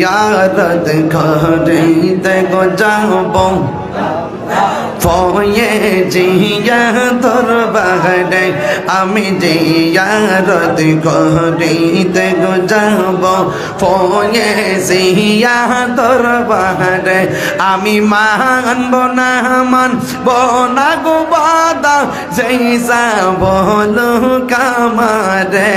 यारद खरीदे गो जाबो फये जिया तोर बाहरे आमी जियारत करिते गो जाबो फये जिया तोर बाहरे आमी मानबो ना गो बादा जैसा बोलो कामारे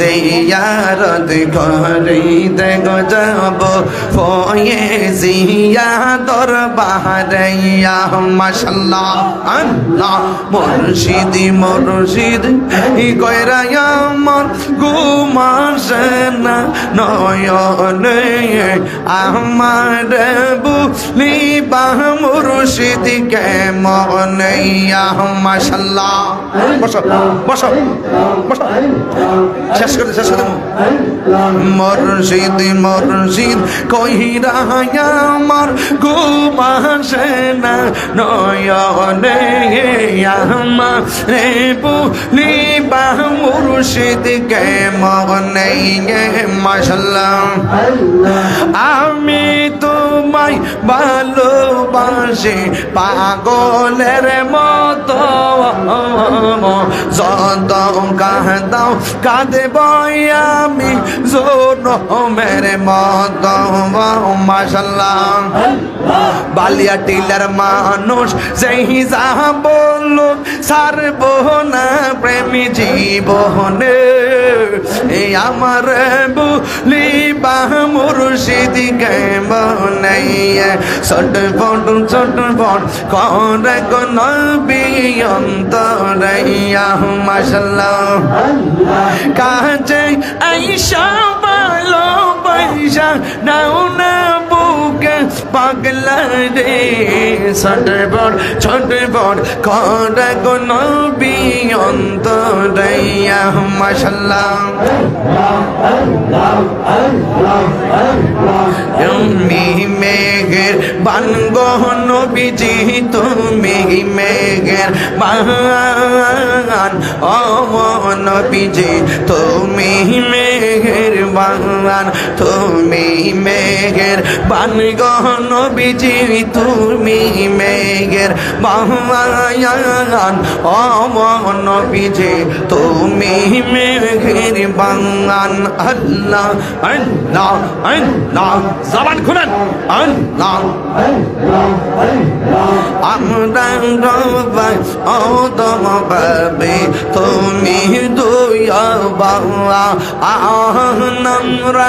जियारत करिते गो जाबो फये जिया तोर बाहरे या माशाल्लाह अल्लाह मुर्शिदी मुर्शिद ই কইরা আমার ঘুমাসেনা নয়নে আমার বুলিবা মুর্শিদি কেমনে ইয়া মাশাল্লাহ বসো বসো বসো শেষ করে মুর্শিদ মুর্শিদ কইরা আমার ঘুমাসেনা নয়নে আমারে বুলিবা মুর্শিদ কেমনে মাশাল্লাহ আমি তোমায় ভালোবাসি পাগলের মতো যত কাঁদাও কাঁদব আমি জনমের মতো মাশাল্লাহ বালিয়া টিলার মানুষ সেই যা বললো সারবো না প্রেমী জীবনে আমার বুলিবা মুর্শিদি কেমনে ছটফট করে গো নবী অন্তরে মাশাল্লাহ কাছে আইসা ভালোবাসা নাও না বুকে পাগলা রে ছটফট করে গো নবী অন্তরে মাশাল্লাহ তুমি মেঘের বান গো নবীজি তুমি মেঘের বান ও নবীজি তুমি মেঘের বান তুমি মেঘের বান গো নবীজি তুমি মেঘের বান ও নবীজি তুমি মেঘের বান আল্লাহ আল্লাহ আল্লাহ জবান খুলেন আল্লাহ আমরা রবাই ও দম পাবে তুমি দুয়া বাবা আমরা